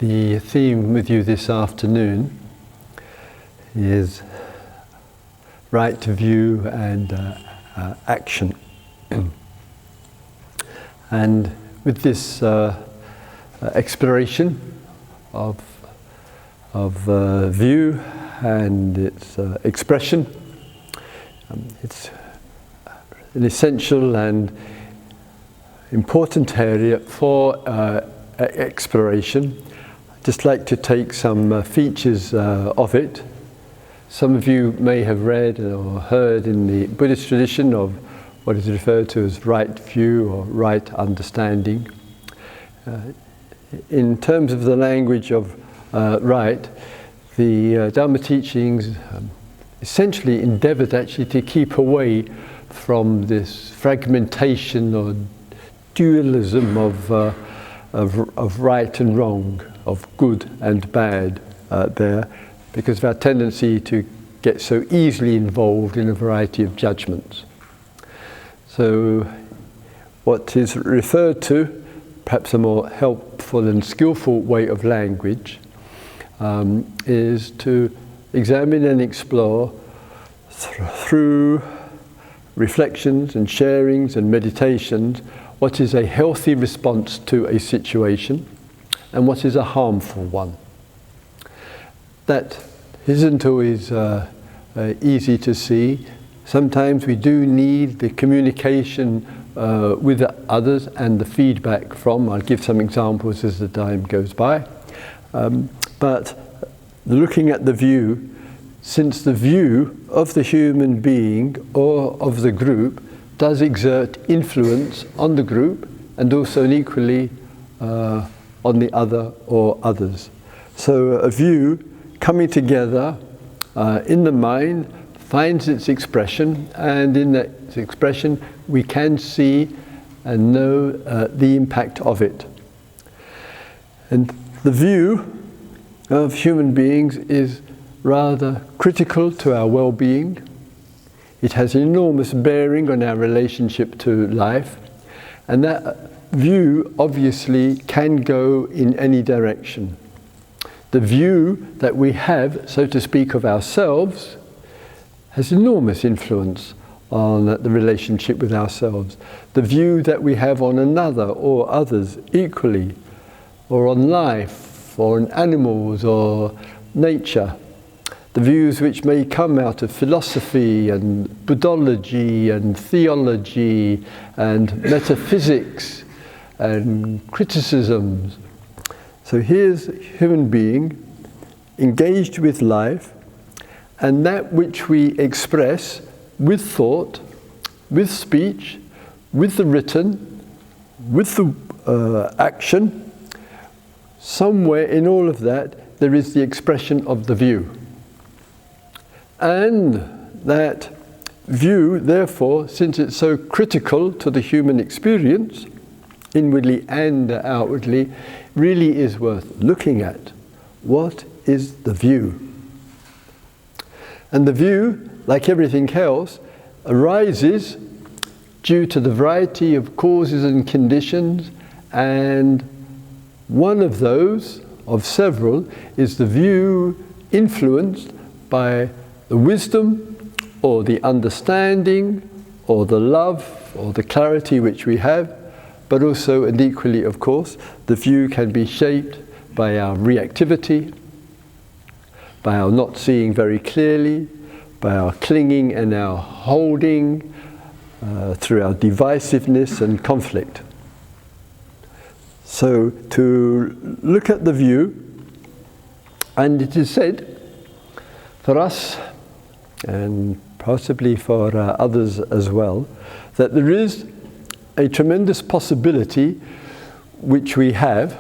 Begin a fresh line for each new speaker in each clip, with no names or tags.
The theme with you this afternoon is right view and action. And with this exploration of view and its expression, it's an essential and important area for exploration. I'd just like to take some features of it. Some of you may have read or heard in the Buddhist tradition of what is referred to as right view or right understanding. In terms of the language of right, the Dharma teachings essentially endeavoured actually to keep away from this fragmentation or dualism of right and wrong, of good and bad there, because of our tendency to get so easily involved in a variety of judgments. So what is referred to, perhaps a more helpful and skillful way of language, is to examine and explore through reflections and sharings and meditations what is a healthy response to a situation and what is a harmful one. That isn't always easy to see. Sometimes we do need the communication with others and the feedback from. I'll give some examples as the time goes by. But looking at the view, since the view of the human being or of the group does exert influence on the group and also and equally on the other or others. So a view coming together in the mind finds its expression, and in that expression we can see and know the impact of it. And the view of human beings is rather critical to our well-being. It has enormous bearing on our relationship to life, and that view obviously can go in any direction. The view that we have, so to speak, of ourselves has enormous influence on the relationship with ourselves. The view that we have on another or others equally, or on life, or on animals, or nature. The views which may come out of philosophy and Buddhology and theology and metaphysics and criticisms. So here's a human being engaged with life, and that which we express with thought, with speech, with the written, with the action, somewhere in all of that there is the expression of the view. And that view, therefore, since it's so critical to the human experience, inwardly and outwardly, really is worth looking at. What is the view? And the view, like everything else, arises due to the variety of causes and conditions, and one of those, of several, is the view influenced by the wisdom or the understanding or the love or the clarity which we have, but also and equally, of course, the view can be shaped by our reactivity, by our not seeing very clearly, by our clinging and our holding, through our divisiveness and conflict. So to look at the view, and it is said for us, and possibly for others as well, that there is a tremendous possibility which we have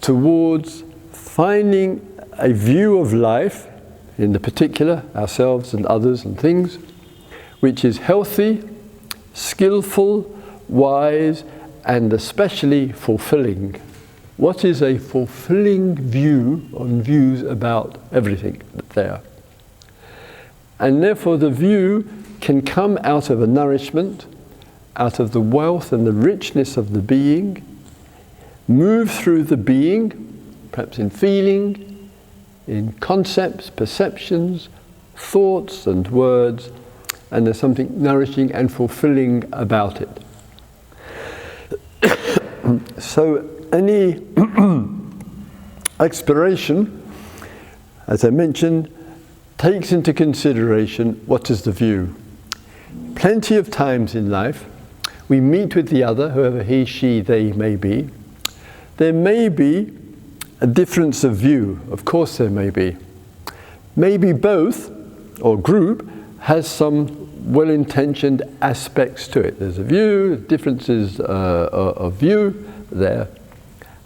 towards finding a view of life, in the particular, ourselves and others and things, which is healthy, skillful, wise, and especially fulfilling. What is a fulfilling view on views about everything there? And therefore the view can come out of a nourishment, out of the wealth and the richness of the being, move through the being, perhaps in feeling, in concepts, perceptions, thoughts and words, and there's something nourishing and fulfilling about it. So any exploration, as I mentioned, takes into consideration what is the view. Plenty of times in life, we meet with the other, whoever he, she, they may be. There may be a difference of view. Of course there may be. Maybe both, or group, has some well-intentioned aspects to it. There's a view, differences of view there.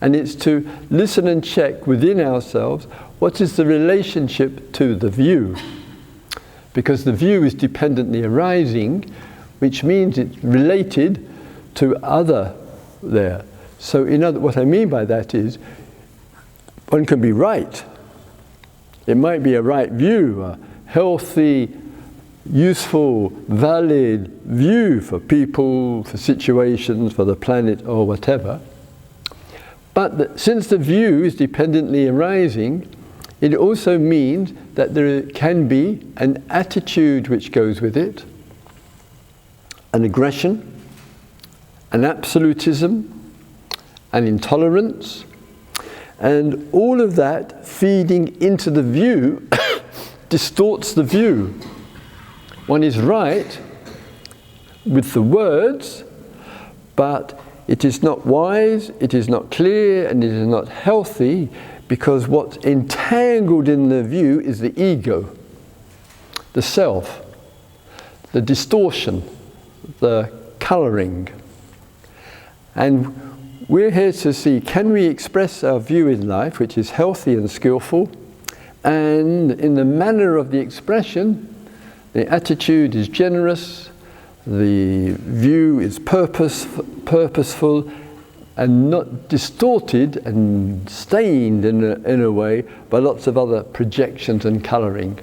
And it's to listen and check within ourselves what is the relationship to the view. Because the view is dependently arising, which means it's related to other there. So what I mean by that is, one can be right. It might be a right view, a healthy, useful, valid view for people, for situations, for the planet, or whatever. But since the view is dependently arising, it also means that there can be an attitude which goes with it, an aggression, an absolutism, an intolerance, and all of that feeding into the view distorts the view. One is right with the words, but it is not wise, it is not clear, and it is not healthy, because what's entangled in the view is the ego, the self, the distortion, the colouring. And we're here to see, can we express our view in life, which is healthy and skillful, and in the manner of the expression, the attitude is generous, the view is purposeful, and not distorted and stained in a way by lots of other projections and colouring.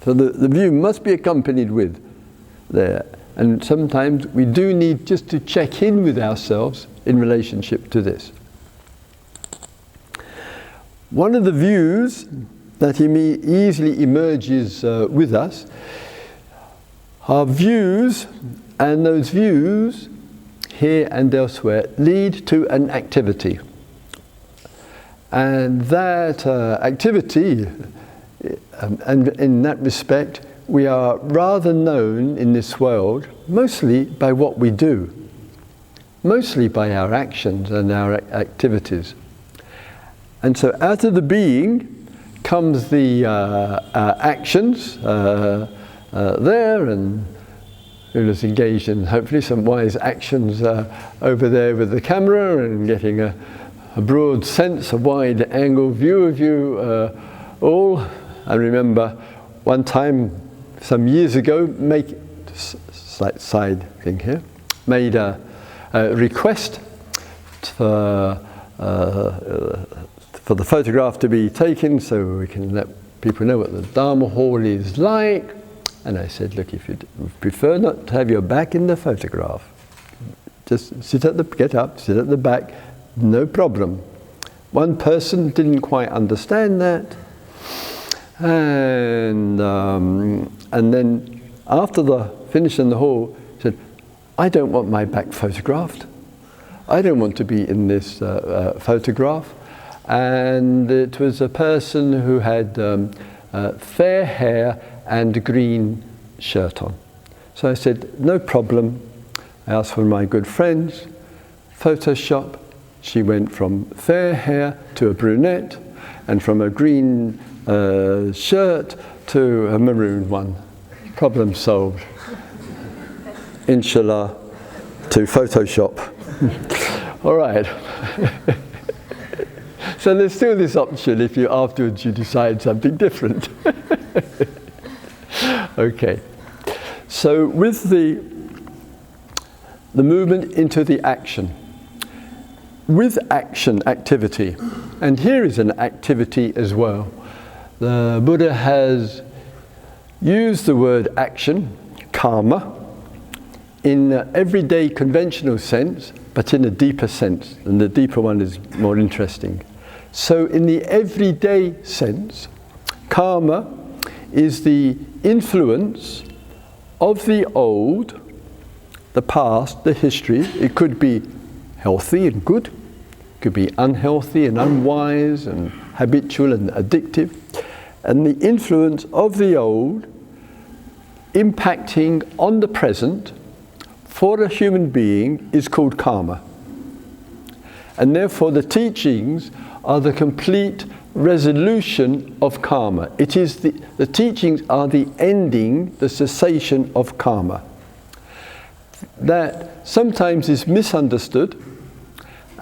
So the view must be accompanied with there. And sometimes we do need just to check in with ourselves in relationship to this. One of the views that easily emerges with us are views, and those views here and elsewhere lead to an activity. And that activity, and in that respect, we are rather known in this world mostly by what we do, mostly by our actions and our activities. And so out of the being comes the actions there, and who's engaged in hopefully some wise actions over there with the camera and getting a broad sense, a wide angle view of you all. I remember one time some years ago, slight side thing here, made a request for the photograph to be taken so we can let people know what the Dharma hall is like. And I said, look, if you prefer not to have your back in the photograph, just get up, sit at the back, no problem. One person didn't quite understand that. And then after the finish in the hall, said, I don't want my back photographed. I don't want to be in this photograph. And it was a person who had fair hair and a green shirt on. So I said, no problem. I asked for my good friends, Photoshop. She went from fair hair to a brunette, and from a green shirt to a maroon one. Problem solved. Inshallah, to Photoshop. All right. So there's still this option if you afterwards you decide something different. Okay. So with the movement into the action. With action, activity. And here is an activity as well. The Buddha has used the word action, karma, in an everyday conventional sense, but in a deeper sense, and the deeper one is more interesting. So in the everyday sense, karma is the influence of the old, the past, the history. It could be healthy and good, it could be unhealthy and unwise and habitual and addictive. And the influence of the old impacting on the present for a human being is called karma. And therefore the teachings are the complete resolution of karma. It is the teachings are the ending, the cessation of karma. That sometimes is misunderstood,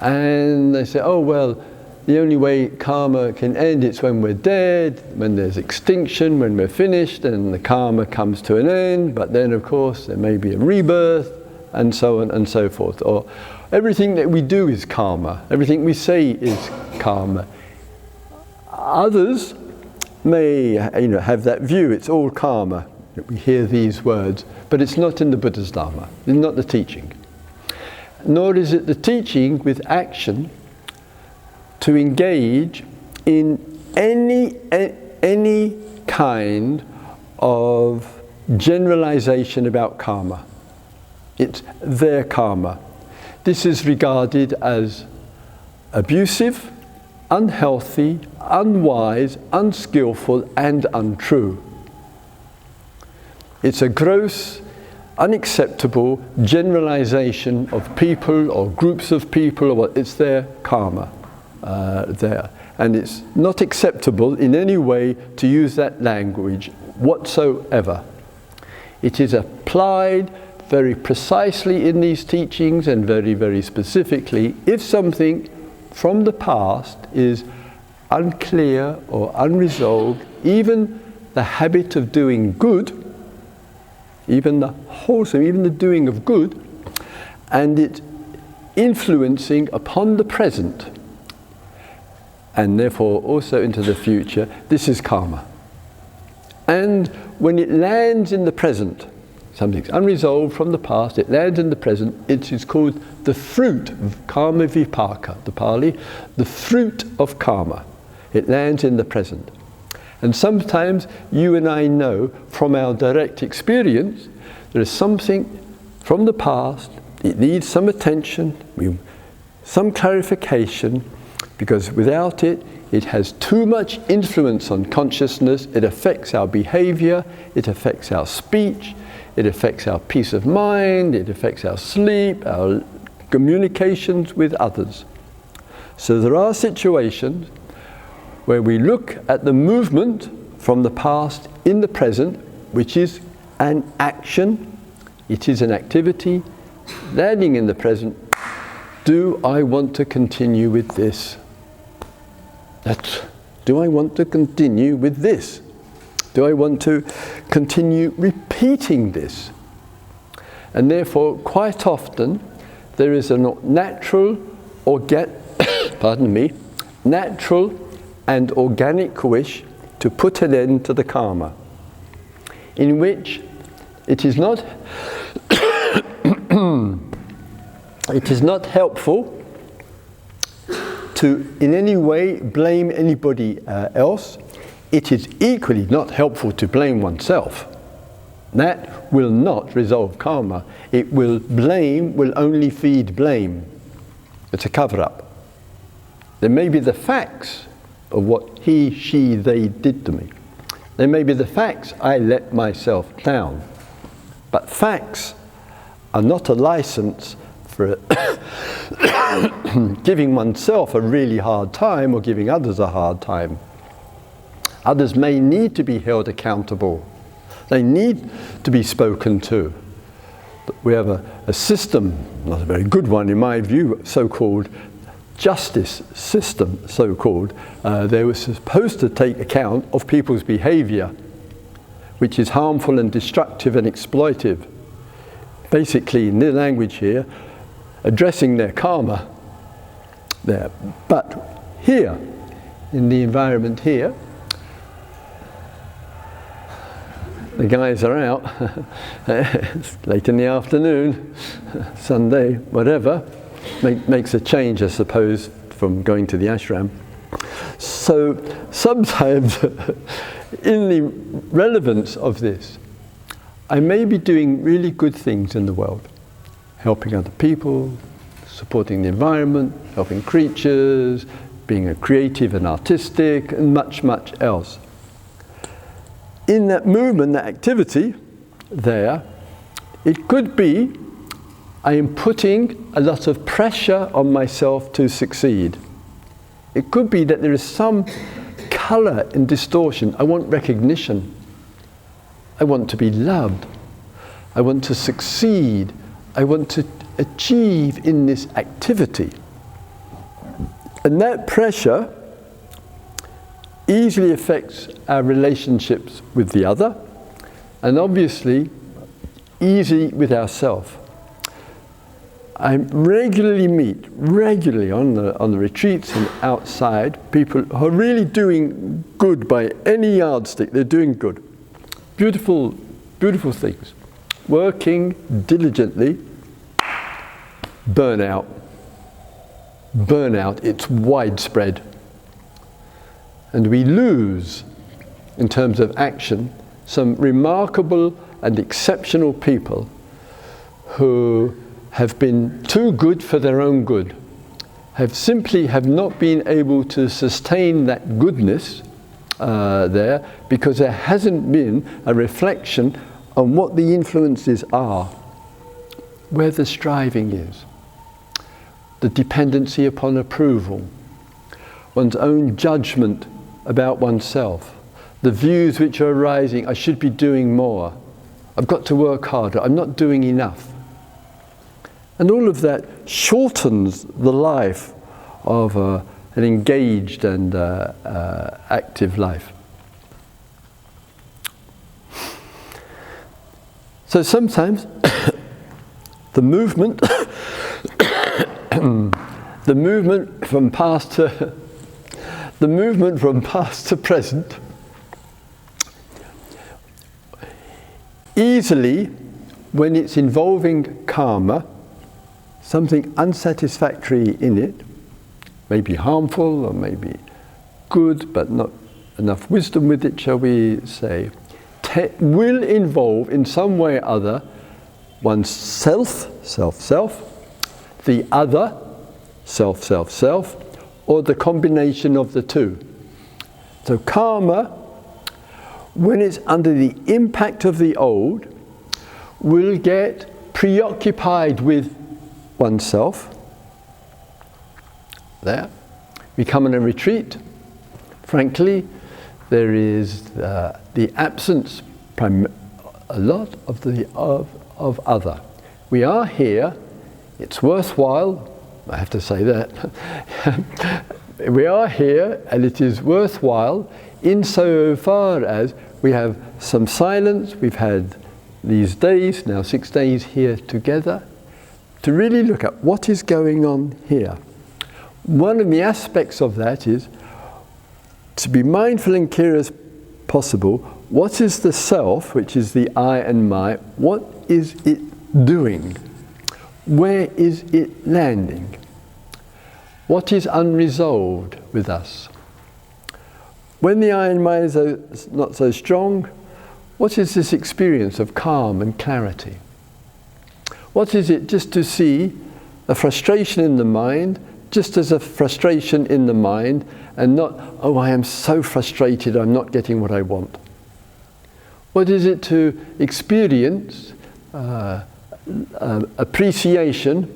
and they say, oh well, the only way karma can end is when we're dead, when there's extinction, when we're finished, and the karma comes to an end, but then of course there may be a rebirth, and so on and so forth. Or everything that we do is karma, everything we say is karma. Others may have that view, it's all karma. We hear these words, but it's not in the Buddha's Dharma, it's not the teaching. Nor is it the teaching with action to engage in any kind of generalization about karma. It's their karma. This is regarded as abusive, unhealthy, unwise, unskillful, and untrue. It's a gross, unacceptable generalization of people or groups of people, or what, it's their karma there. And it's not acceptable in any way to use that language whatsoever. It is applied very precisely in these teachings and very, very specifically if something from the past is unclear or unresolved, even the habit of doing good, even the wholesome, even the doing of good, and it influencing upon the present, and therefore also into the future, this is karma. And when it lands in the present, something's unresolved from the past, it lands in the present, it is called the fruit of karma vipaka, the Pali, the fruit of karma. It lands in the present. And sometimes you and I know from our direct experience there is something from the past, it needs some attention, some clarification, because without it, it has too much influence on consciousness, it affects our behavior, it affects our speech, it affects our peace of mind, it affects our sleep, our communications with others. So there are situations where we look at the movement from the past in the present, which is an action, it is an activity, landing in the present. Do I want to continue with this? Do I want to continue with this? Do I want to continue repeating this? And therefore, quite often, there is a natural, natural and organic wish to put an end to the karma, in which it is not it is not helpful to in any way blame anybody else. It is equally not helpful to blame oneself. That will not resolve karma. Blame will only feed blame. It's a cover-up. There may be the facts of what he, she, they did to me. There may be the facts I let myself down. But facts are not a license for giving oneself a really hard time or giving others a hard time. Others may need to be held accountable. They need to be spoken to. We have a system, not a very good one in my view, so-called justice system, so-called. They were supposed to take account of people's behavior, which is harmful and destructive and exploitive. Basically, in the language here, addressing their karma there. But here, in the environment here, the guys are out, it's late in the afternoon, Sunday, whatever, makes a change, I suppose, from going to the ashram. So sometimes in the relevance of this, I may be doing really good things in the world, helping other people, supporting the environment, helping creatures, being a creative and artistic, and much, much else. In that movement, that activity there, it could be I am putting a lot of pressure on myself to succeed. It could be that there is some colour and distortion. I want recognition. I want to be loved. I want to succeed. I want to achieve in this activity. And that pressure easily affects our relationships with the other, and obviously easy with ourselves. I regularly meet on the retreats and outside people who are really doing good by any yardstick. They're doing good. Beautiful, beautiful things. Working diligently. Burnout. Burnout, it's widespread. And we lose, in terms of action, some remarkable and exceptional people who have been too good for their own good, have not been able to sustain that goodness there, because there hasn't been a reflection on what the influences are, where the striving is, the dependency upon approval, one's own judgment about oneself, the views which are arising, I should be doing more, I've got to work harder, I'm not doing enough. And all of that shortens the life of an engaged and active life. So sometimes the movement, the movement from past to present, easily, when it's involving karma, something unsatisfactory in it, maybe harmful or maybe good, but not enough wisdom with it, shall we say, will involve in some way or other one's self, the other, self, or the combination of the two. So karma, when it's under the impact of the old, will get preoccupied with oneself. There. We come on a retreat. Frankly, there is the absence, a lot of other. We are here. It's worthwhile. I have to say that. We are here, and it is worthwhile insofar as we have some silence. We've had these days, now 6 days here together, to really look at what is going on here. One of the aspects of that is to be mindful and clear as possible. What is the self, which is the I and my, what is it doing? Where is it landing? What is unresolved with us? When the I and my is not so strong, what is this experience of calm and clarity? What is it just to see a frustration in the mind, just as a frustration in the mind, and not, oh, I am so frustrated, I'm not getting what I want? What is it to experience appreciation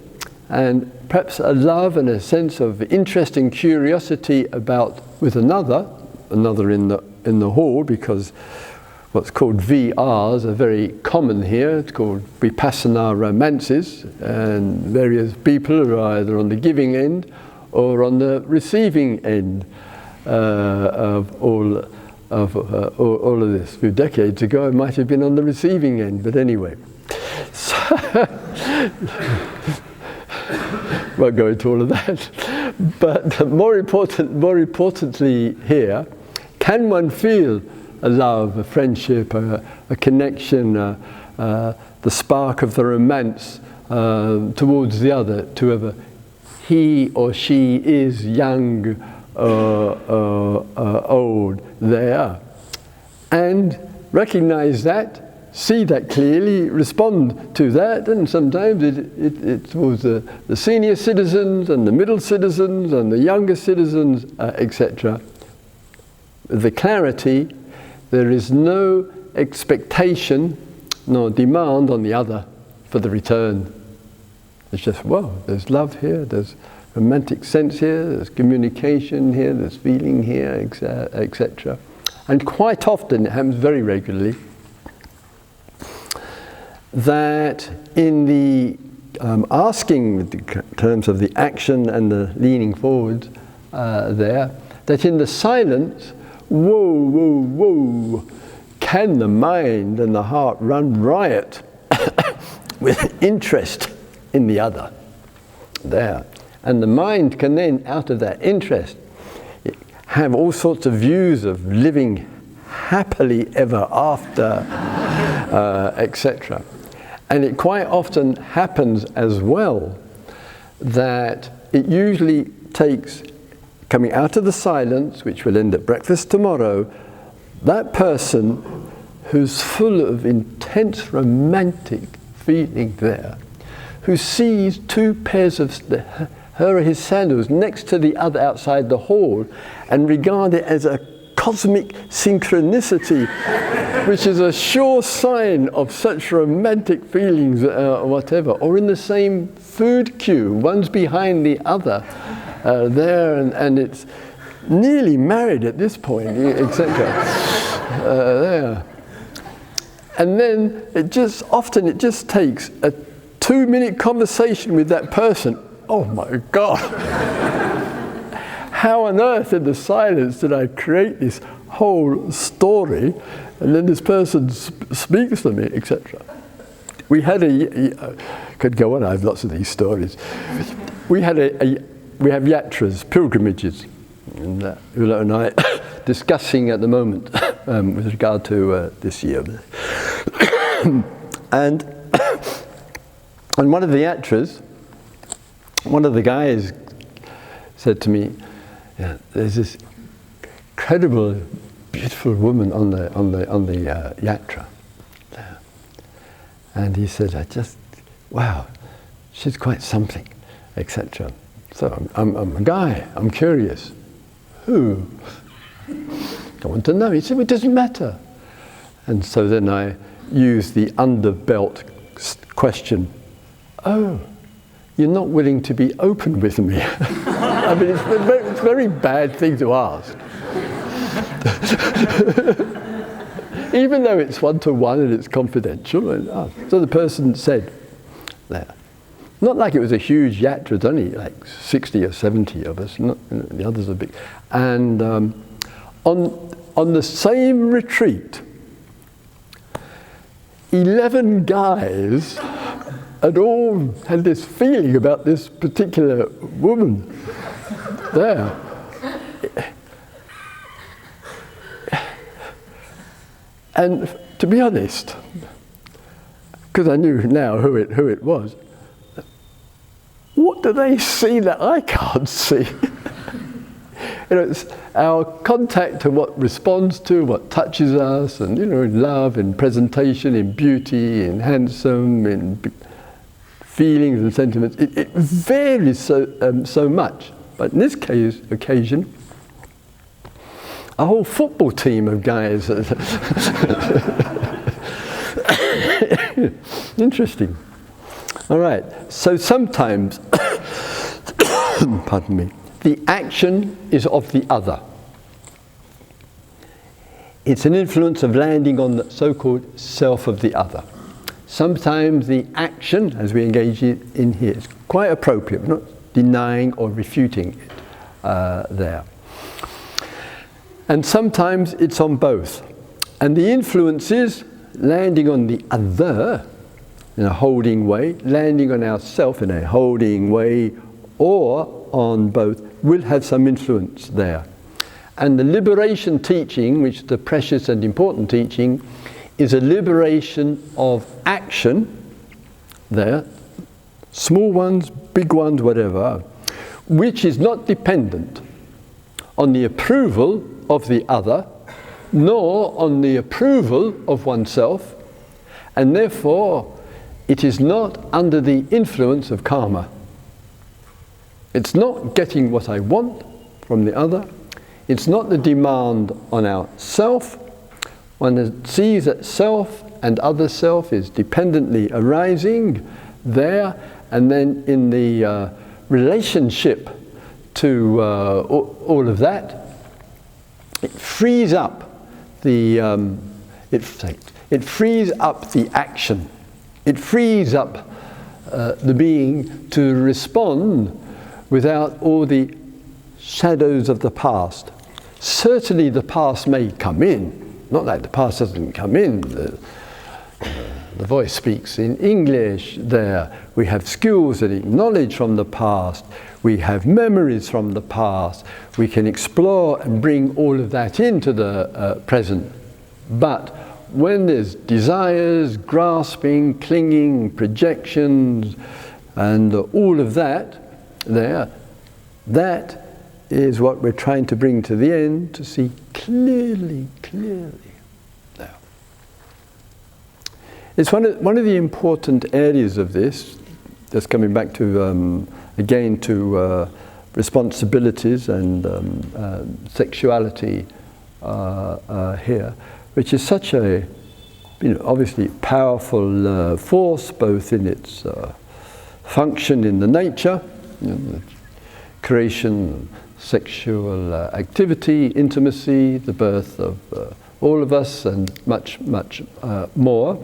and perhaps a love and a sense of interest and curiosity about with another in the hall, because what's called VRs are very common here. It's called Vipassana romances, and various people are either on the giving end or on the receiving end of all of this. A few decades ago I might have been on the receiving end, but anyway. So won't go into all of that. But more importantly here, can one feel a love, a friendship, a connection, the spark of the romance towards the other, to whoever he or she is, young old there. And recognize that, see that clearly, respond to that, and sometimes it was the senior citizens and the middle citizens and the younger citizens, etc. The clarity, there is no expectation nor demand on the other for the return. It's just, well, there's love here, there's romantic sense here, there's communication here, there's feeling here, etc. And quite often, it happens very regularly, that in the asking in terms of the action and the leaning forward there, that in the silence, whoa, can the mind and the heart run riot with interest in the other there? And the mind can then, out of that interest, have all sorts of views of living happily ever after, etc. And it quite often happens as well that it usually takes, coming out of the silence, which will end at breakfast tomorrow, that person who's full of intense romantic feeling there, who sees two pairs of her or his sandals next to the other outside the hall and regard it as a cosmic synchronicity, which is a sure sign of such romantic feelings, whatever, or in the same food queue, one's behind the other there, and it's nearly married at this point, etc. There. And then it just takes a 2-minute conversation with that person. Oh my God! How on earth in the silence did I create this whole story? And then this person speaks to me, etc. We had could go on, I have lots of these stories. We have yatras, pilgrimages, and Ulla and I discussing at the moment with regard to this year. And on one of the yatras, one of the guys said to me, "Yeah, there's this incredible, beautiful woman on the yatra there," and he said, "Wow, she's quite something," etc. So I'm a guy. I'm curious. Who? I want to know. He said, "Well, it doesn't matter." And so then I used the underbelt question. "Oh, you're not willing to be open with me?" I mean, it's a very bad thing to ask. Even though it's one-to-one and it's confidential. So the person said there. Not like it was a huge yatra, it's only like 60 or 70 of us, the others are big. And on the same retreat, 11 guys had all had this feeling about this particular woman there. And to be honest, because I knew now who it was, what do they see that I can't see? It's our contact to what responds to, what touches us, and in love, in presentation, in beauty, in handsome, in feelings and sentiments. It varies so much. But in this occasion, a whole football team of guys. Interesting. All right. So sometimes, pardon me, the action is of the other. It's an influence of landing on the so-called self of the other. Sometimes the action, as we engage in here, is quite appropriate. We're not denying or refuting it there. And sometimes it's on both. And the influence is landing on the other in a holding way, landing on ourself in a holding way, or on both, will have some influence there. And the liberation teaching, which is the precious and important teaching, is a liberation of action there, small ones, big ones, whatever, which is not dependent on the approval of the other, nor on the approval of oneself, and therefore it is not under the influence of karma. It's not getting what I want from the other. It's not the demand on our self. One sees that self and other self is dependently arising there, and then in the relationship to all of that, it frees up the it frees up the action. It frees up the being to respond without all the shadows of the past. Certainly the past may come in, not that the past doesn't come in. The voice speaks in English there. We have skills and knowledge from the past. We have memories from the past. We can explore and bring all of that into the present. But when there's desires, grasping, clinging, projections, and all of that there, that is what we're trying to bring to the end, to see clearly. Now, it's one of the important areas of this, just coming back to, again, to responsibilities and sexuality here, which is such a, obviously powerful force, both in its function in the nature, the creation, sexual activity, intimacy, the birth of all of us, and much more.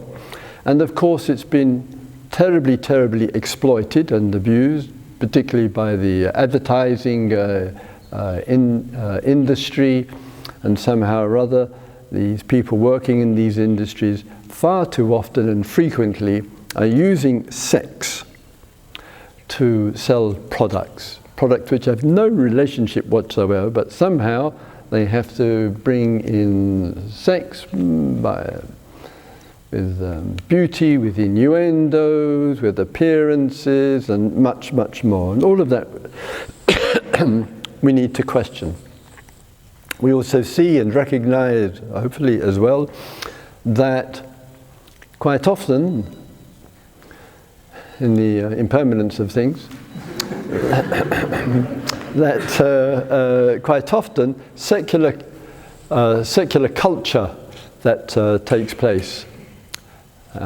And of course it's been terribly exploited and abused, particularly by the advertising industry, and somehow or other these people working in these industries far too often and frequently are using sex to sell products which have no relationship whatsoever, but somehow they have to bring in sex with beauty, with innuendos, with appearances, and much more. And all of that we need to question. We also see and recognize, hopefully as well, that quite often, in the impermanence of things, that quite often secular culture that takes place,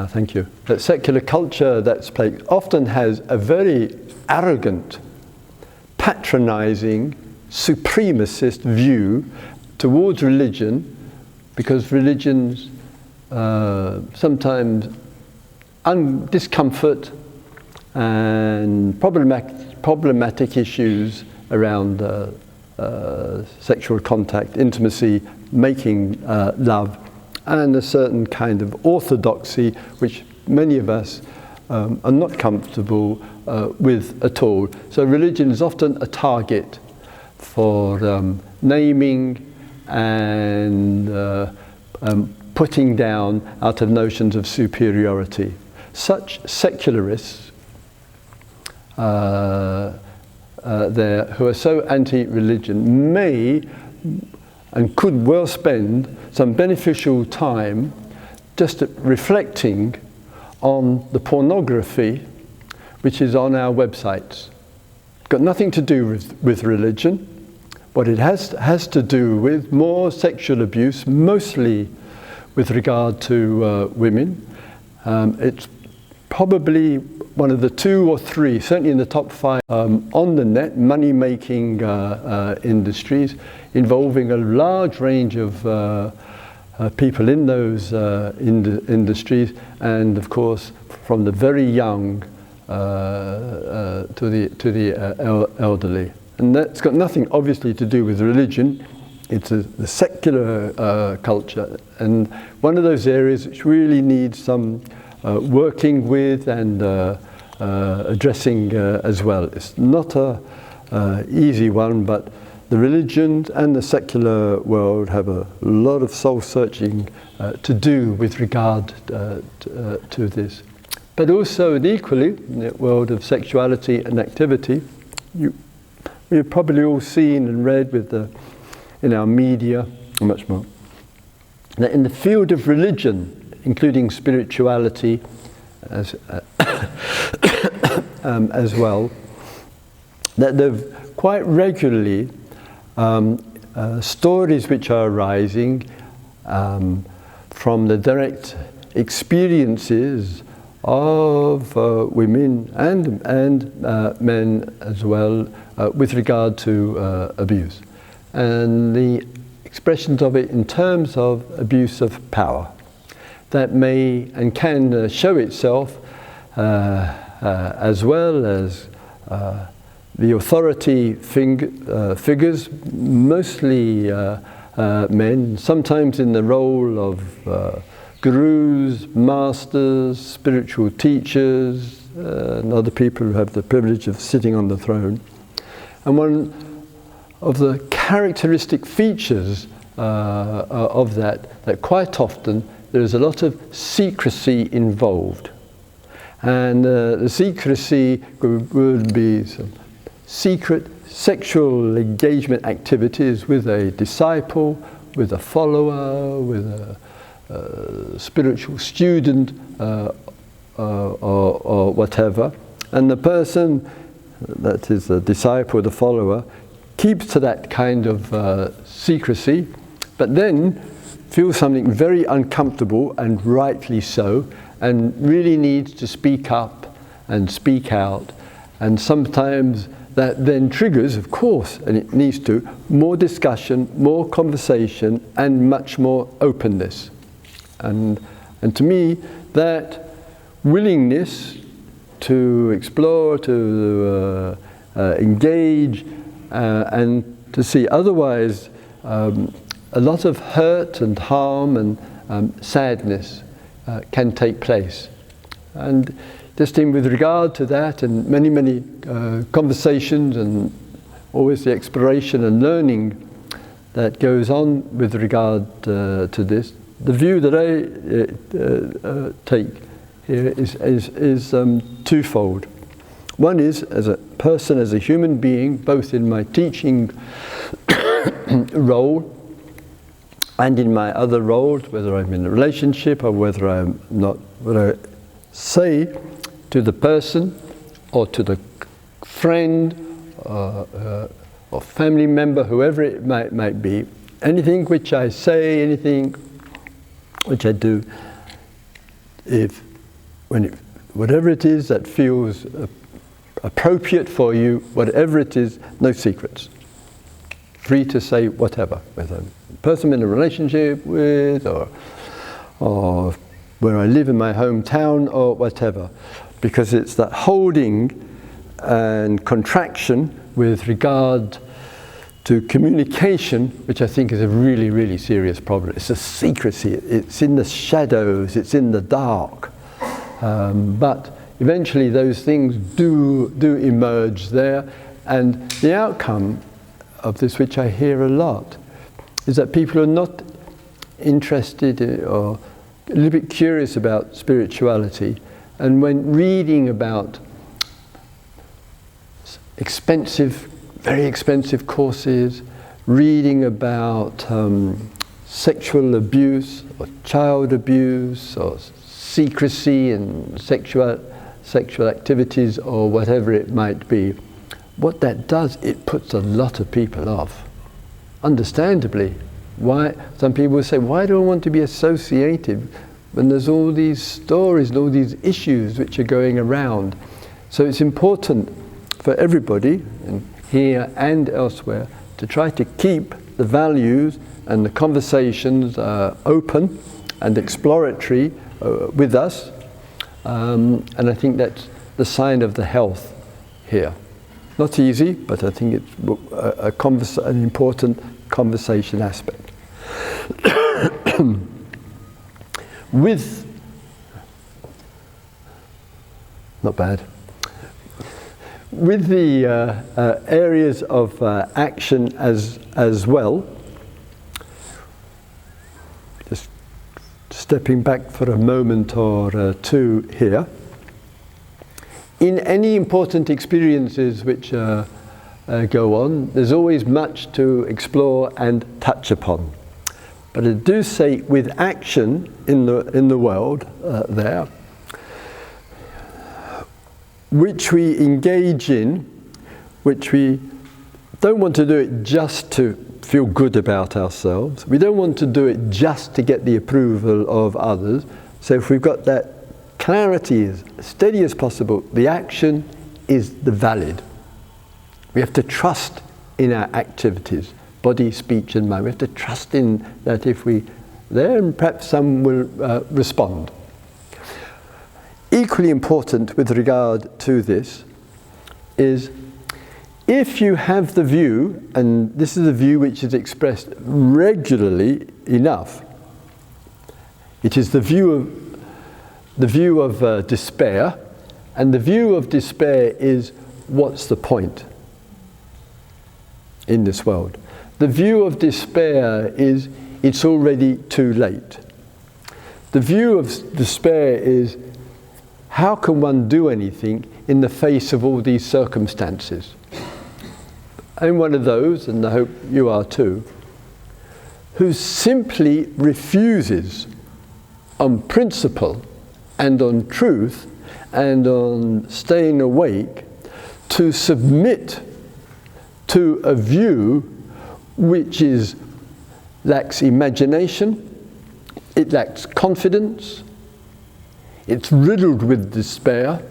thank you, that secular culture that's placed often has a very arrogant, patronizing, supremacist view towards religion, because religions sometimes discomfort and problematic issues around sexual contact, intimacy, making love, and a certain kind of orthodoxy which many of us are not comfortable with at all. So religion is often a target for naming and putting down out of notions of superiority. Such secularists there who are so anti-religion may and could well spend some beneficial time just reflecting on the pornography which is on our websites. Got nothing to do with religion. What it has to do with more sexual abuse, mostly with regard to women. It's probably one of the 2 or 3, certainly in the top 5 on the net, money-making industries, involving a large range of people in those industries, and of course from the very young to the elderly. And that's got nothing obviously to do with religion. It's the secular culture, and one of those areas which really needs some working with and addressing as well. It's not a easy one, but the religions and the secular world have a lot of soul-searching to do with regard to this. But also, and equally, in the world of sexuality and activity, you've probably all seen and read with the in our media, and much more. That in the field of religion, including spirituality as well, that there quite regularly stories which are arising from the direct experiences of women and men as well with regard to abuse, and the expressions of it in terms of abuse of power that may and can show itself as well as the authority figures, mostly men, sometimes in the role of gurus, masters, spiritual teachers, and other people who have the privilege of sitting on the throne. And one of the characteristic features of that quite often there is a lot of secrecy involved. And the secrecy would be some secret sexual engagement activities with a disciple, with a follower, with a spiritual student or whatever. And the person, that is the disciple, the follower, keeps to that kind of secrecy, but then feels something very uncomfortable, and rightly so, and really needs to speak up and speak out. And sometimes that then triggers, of course, and it needs to, more discussion, more conversation, and much more openness. And to me, that willingness to explore, to engage, and to see otherwise a lot of hurt and harm and sadness can take place. And just with regard to that, and many conversations, and always the exploration and learning that goes on with regard to this, the view that I take here is twofold. One is, as a person, as a human being, both in my teaching role and in my other roles, whether I'm in a relationship or whether I'm not, what I say to the person or to the friend or family member, whoever it might be, anything which I say, anything which I do, whatever it is that feels appropriate for you, whatever it is, no secrets. Free to say whatever, whether a person I'm in a relationship with, or where I live in my hometown, or whatever, because it's that holding and contraction with regard to communication, which I think is a really serious problem. It's a secrecy, it's in the shadows, it's in the dark, but eventually those things do emerge there, and the outcome of this, which I hear a lot, is that people are not interested or a little bit curious about spirituality, and when reading about very expensive courses, reading about sexual abuse or child abuse or secrecy and sexual activities or whatever it might be, what that does, it puts a lot of people off. Understandably. Why? Some people will say, why do I want to be associated when there's all these stories and all these issues which are going around? So it's important for everybody, and here and elsewhere, to try to keep the values and the conversations open and exploratory with us, and I think that's the sign of the health here. Not easy, but I think it's an important conversation aspect. Not bad. With the areas of action as well, just stepping back for a moment or two here, in any important experiences which go on. There's always much to explore and touch upon. But I do say with action in the world there, which we engage in, which we don't want to do it just to feel good about ourselves. We don't want to do it just to get the approval of others. So if we've got that clarity as steady as possible, the action is the valid. We have to trust in our activities, body, speech and mind. We have to trust in that if we there, and perhaps some will respond. Equally important with regard to this is if you have the view, and this is a view which is expressed regularly enough, it is the view of despair, and the view of despair is what's the point in this world. The view of despair is it's already too late. The view of despair is how can one do anything in the face of all these circumstances? I'm one of those, and I hope you are too, who simply refuses on principle and on truth and on staying awake to submit to a view which lacks imagination, it lacks confidence, it's riddled with despair,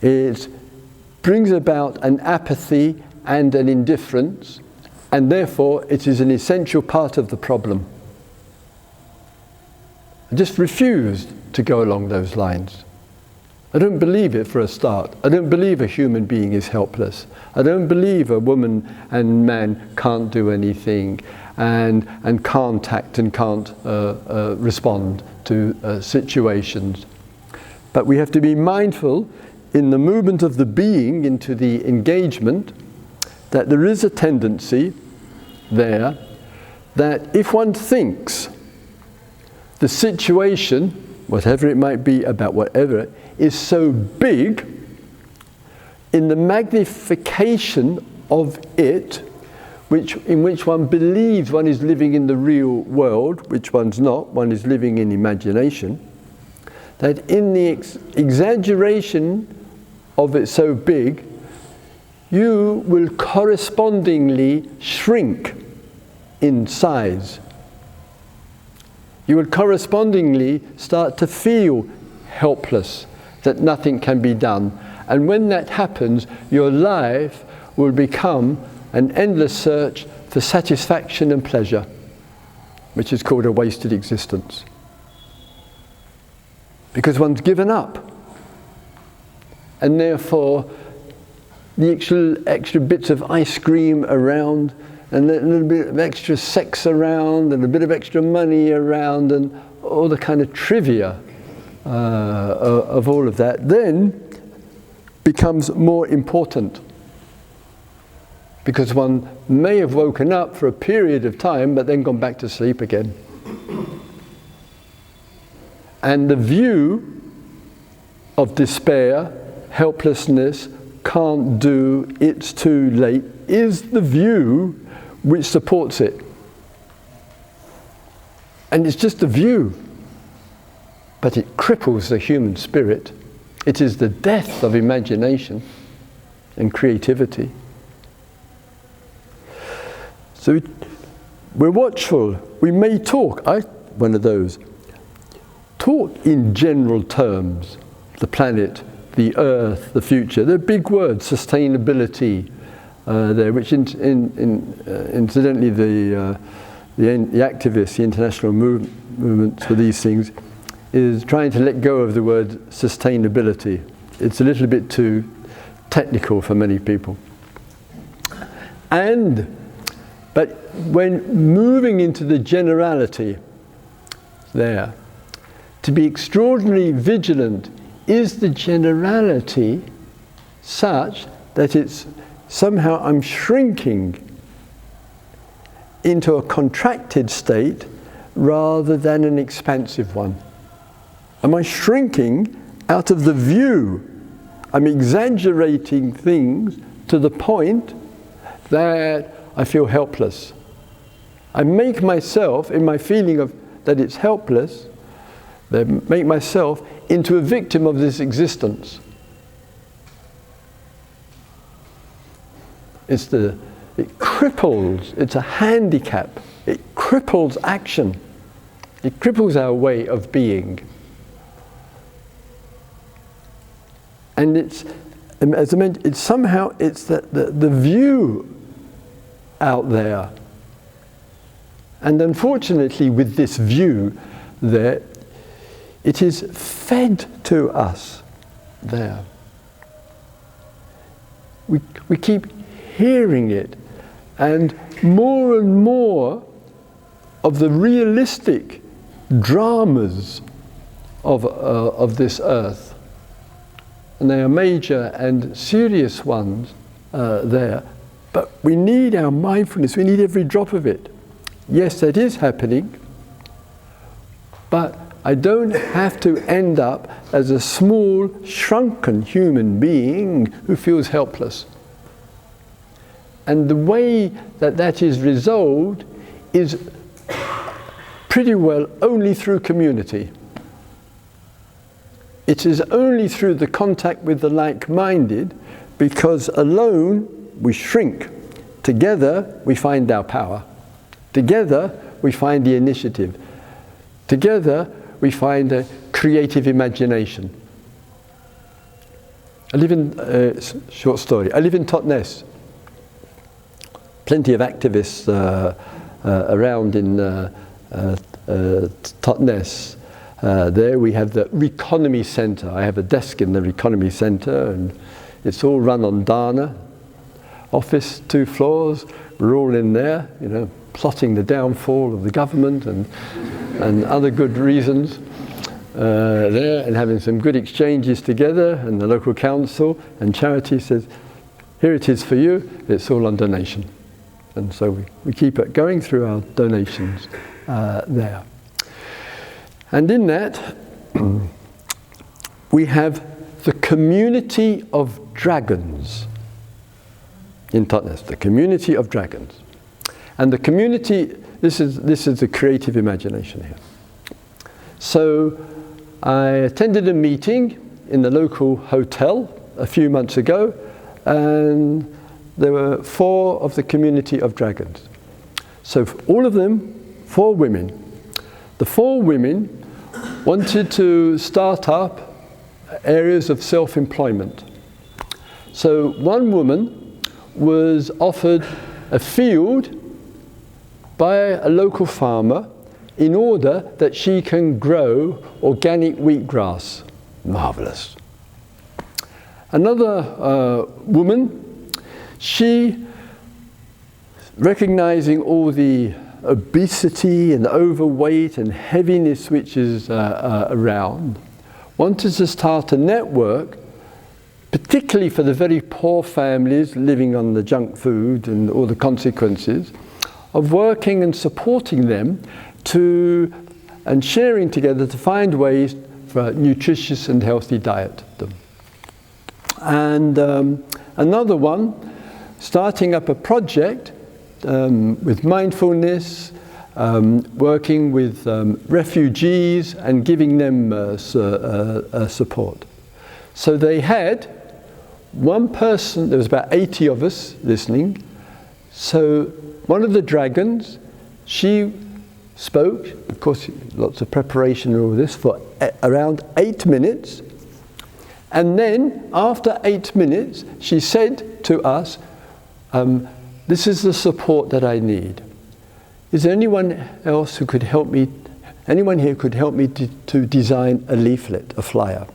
it brings about an apathy and an indifference, and therefore it is an essential part of the problem. I just refused to go along those lines. I don't believe it for a start. I don't believe a human being is helpless. I don't believe a woman and man can't do anything and can't act and can't respond to situations. But we have to be mindful in the movement of the being into the engagement that there is a tendency there that if one thinks the situation, whatever it might be about whatever, is so big, in the magnification of it, in which one believes one is living in the real world, which one's not, one is living in imagination, that in the exaggeration of it so big, you will correspondingly shrink in size. You will correspondingly start to feel helpless, that nothing can be done. And when that happens, your life will become an endless search for satisfaction and pleasure, which is called a wasted existence. Because one's given up. And therefore, the extra bits of ice cream around, and a little bit of extra sex around, and a bit of extra money around, and all the kind of trivia of all of that, then becomes more important. Because one may have woken up for a period of time, but then gone back to sleep again. And the view of despair, helplessness, can't do, it's too late, is the view which supports it. And it's just a view, but it cripples the human spirit. It is the death of imagination and creativity. So we're watchful. We may talk, one of those, talk in general terms, the planet, the earth, the future. They're big words, sustainability, there, which incidentally the activists, the international movement for these things, is trying to let go of the word sustainability. It's a little bit too technical for many people. But when moving into the generality there, to be extraordinarily vigilant, is the generality such that it's somehow I'm shrinking into a contracted state rather than an expansive one? Am I shrinking out of the view? I'm exaggerating things to the point that I feel helpless. I make myself, in my feeling of that it's helpless, make myself into a victim of this existence. It cripples, it's a handicap. It cripples action. It cripples our way of being. And it's, as I mentioned, it's somehow, it's the view out there. And unfortunately, with this view there, it is fed to us there. We keep hearing it, and more of the realistic dramas of this earth, and they are major and serious ones there. But we need our mindfulness. We need every drop of it. Yes, that is happening, but I don't have to end up as a small, shrunken human being who feels helpless. And the way that is resolved is pretty well only through community. It is only through the contact with the like-minded, because alone we shrink. Together we find our power. Together we find the initiative. Together we find a creative imagination. I live in, short story, I live in Totnes. Plenty of activists around in Totnes. There we have the Reconomy Centre. I have a desk in the Reconomy Centre, and it's all run on Dharma. Office, 2 floors, we're all in there, plotting the downfall of the government and other good reasons there, and having some good exchanges together, and the local council and charity says, here it is for you, it's all on donation. And so we keep it going through our donations there. And in that, we have the community of dragons in Totnes, the community of dragons. And the community, this is the creative imagination here. So I attended a meeting in the local hotel a few months ago, and there were 4 of the community of dragons. So all of them, 4 women. The 4 women wanted to start up areas of self-employment. So one woman was offered a field by a local farmer in order that she can grow organic wheatgrass. Marvelous. Another woman, she, recognizing all the obesity and overweight and heaviness which is around, wanted to start a network, particularly for the very poor families living on the junk food and all the consequences, of working and supporting them and sharing together to find ways for a nutritious and healthy diet. And another one, starting up a project with mindfulness, working with refugees and giving them support. So they had one person, there was about 80 of us listening. So one of the dragons, she spoke, of course lots of preparation and all this, for around 8 minutes. And then after 8 minutes, she said to us, this is the support that I need. Is there anyone else who could help me, anyone here could help me to design a leaflet, a flyer?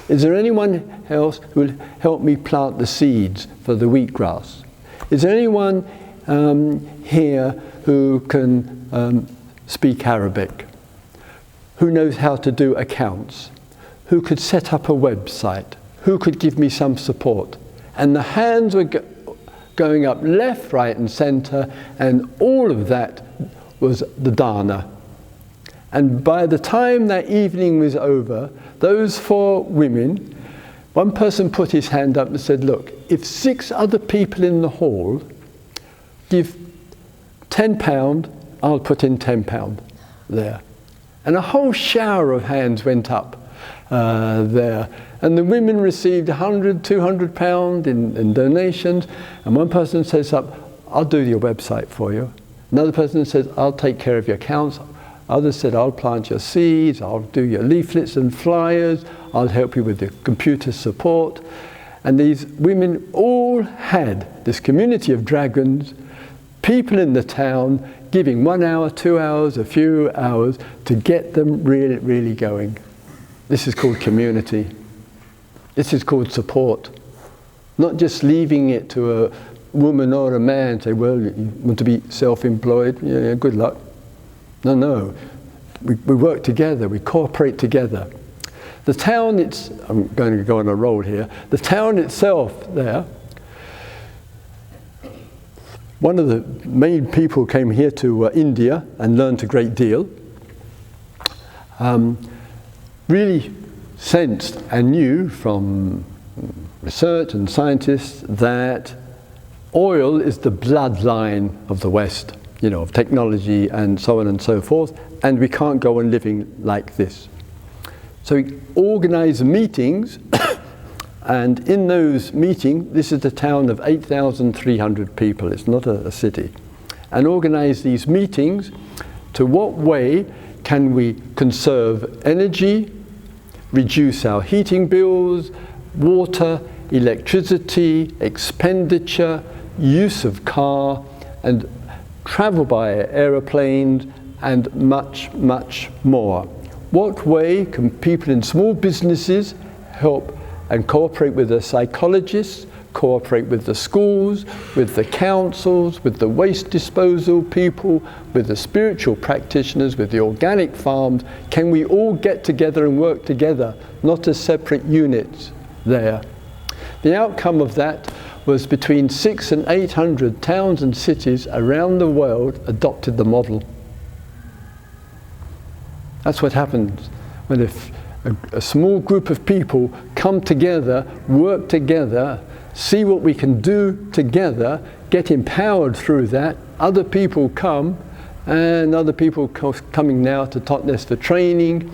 Is there anyone else who will help me plant the seeds for the wheatgrass? Is there anyone here who can speak Arabic? Who knows how to do accounts? Who could set up a website? Who could give me some support? And the hands were going up left, right and centre, and all of that was the dana. And by the time that evening was over, those 4 women One person put his hand up and said, look, if 6 other people in the hall give £10, I'll put in £10 there. And a whole shower of hands went up there. And the women received £100, £200 in donations. And one person says up, I'll do your website for you. Another person says, I'll take care of your accounts. Others said, I'll plant your seeds, I'll do your leaflets and flyers, I'll help you with the computer support. And these women all had this community of dragons, people in the town giving 1 hour, 2 hours, a few hours to get them really, really going. This is called community. This is called support. Not just leaving it to a woman or a man, say, well, you want to be self-employed, yeah, good luck. No, we work together, we cooperate together. The town, I'm going to go on a roll here, the town itself there, one of the main people came here to India and learned a great deal, really sensed and knew from research and scientists that oil is the bloodline of the West, of technology and so on and so forth, and we can't go on living like this. So we organise meetings, and in those meetings, this is a town of 8,300 people, it's not a city, and organise these meetings to what way can we conserve energy, reduce our heating bills, water, electricity, expenditure, use of car, and travel by aeroplanes, and much, much more. What way can people in small businesses help and cooperate with the psychologists, cooperate with the schools, with the councils, with the waste disposal people, with the spiritual practitioners, with the organic farms? Can we all get together and work together, not as separate units there? The outcome of that was between 600 and 800 towns and cities around the world adopted the model. That's what happens when a small group of people come together, work together, see what we can do together, get empowered through that. Other people come, and other people coming now to Totnes for training.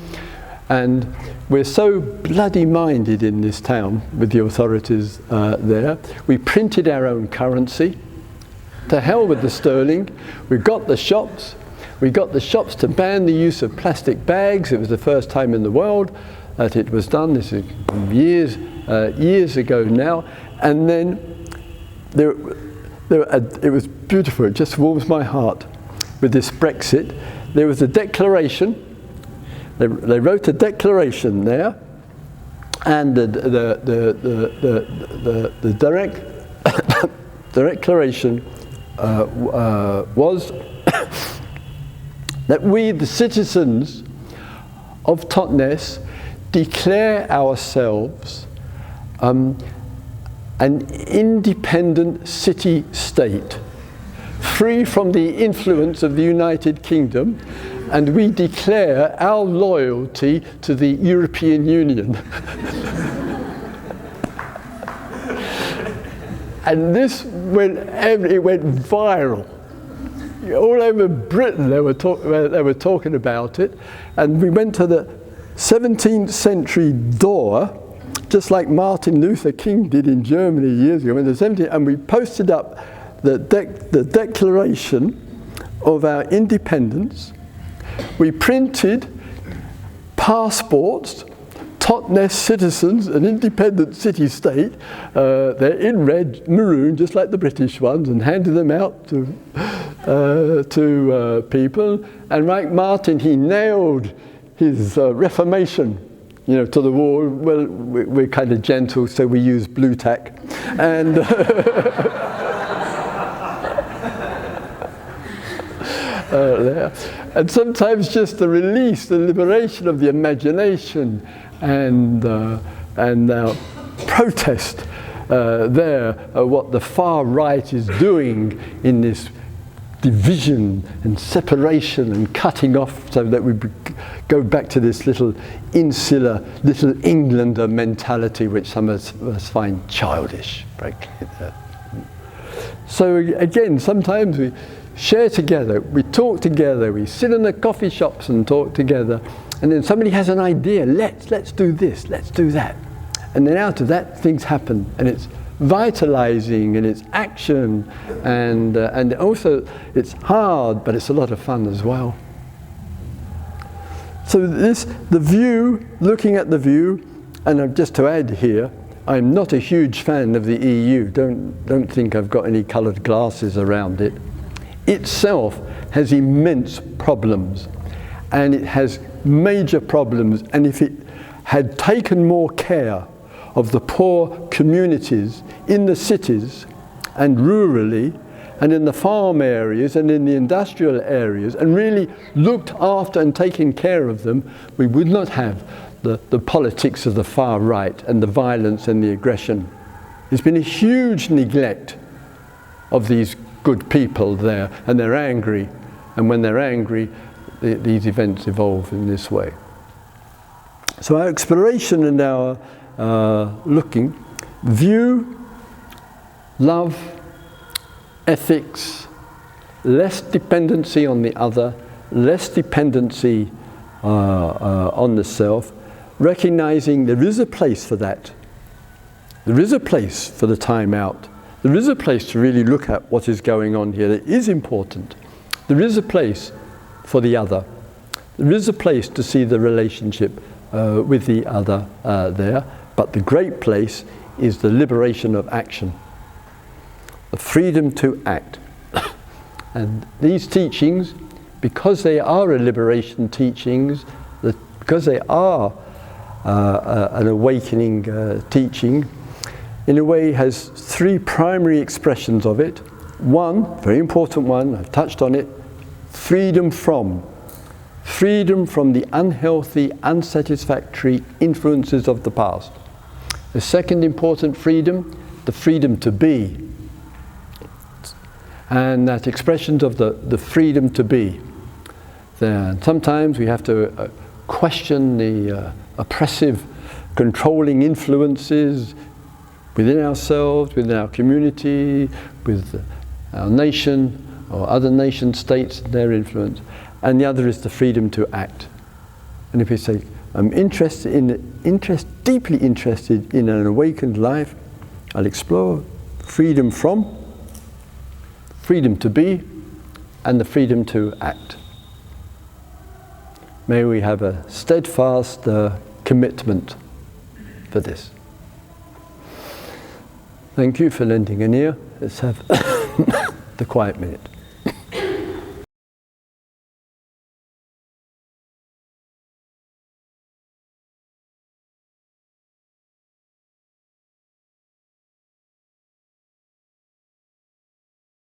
And we're so bloody minded in this town with the authorities there. We printed our own currency. To hell with the sterling. We got the shops. We got the shops to ban the use of plastic bags. It was the first time in the world that it was done. This is years ago now. And then it was beautiful. It just warms my heart with this Brexit. There was a declaration. They wrote a declaration there, and the declaration was that we, the citizens of Totnes, declare ourselves an independent city-state, free from the influence of the United Kingdom, and we declare our loyalty to the European Union. And this it went viral. All over Britain they were talking about it, and we went to the 17th century door, just like Martin Luther King did in Germany years ago, and we posted up the declaration of our independence. We printed passports, Totnes citizens, an independent city-state. They're in red, maroon, just like the British ones, and handed them out to people. And like Martin, he nailed his Reformation, to the wall. Well, we're kind of gentle, so we use blue tack. And there. And sometimes just the release, the liberation of the imagination, and protest what the far right is doing in this division and separation and cutting off, so that we go back to this little insular, little Englander mentality, which some of us find childish, frankly. So again, sometimes we share together, we talk together, we sit in the coffee shops and talk together, and then somebody has an idea, let's do this, let's do that. And then out of that, things happen, and it's vitalizing, and it's action, and also it's hard, but it's a lot of fun as well. So the view, looking at the view, and just to add here, I'm not a huge fan of the EU. Don't think I've got any coloured glasses around it. Itself has immense problems, and it has major problems, and if it had taken more care of the poor communities in the cities and rurally and in the farm areas and in the industrial areas, and really looked after and taken care of them, we would not have the politics of the far right and the violence and the aggression. There's been a huge neglect of these good people there, and they're angry, and when they're angry, these events evolve in this way. So our exploration and our looking, view, love, ethics, less dependency on the other, less dependency on the self, recognizing there is a place for that. There is a place for the time out. There is a place to really look at what is going on here that is important. There is a place for the other. There is a place to see the relationship with the other there. But the great place is the liberation of action, the freedom to act. And these teachings, because they are a liberation teachings, because they are an awakening teaching, in a way has three primary expressions of it. One, very important one, I've touched on it, freedom from the unhealthy, unsatisfactory influences of the past. The second important freedom, the freedom to be. And that expressions of the freedom to be. Then sometimes we have to question the oppressive, controlling influences within ourselves, within our community, with our nation or other nation states, their influence. And the other is the freedom to act. And if we say, I'm deeply interested in an awakened life, I'll explore freedom from, freedom to be, and the freedom to act. May we have a steadfast commitment for this. Thank you for lending an ear. Let's have the quiet minute.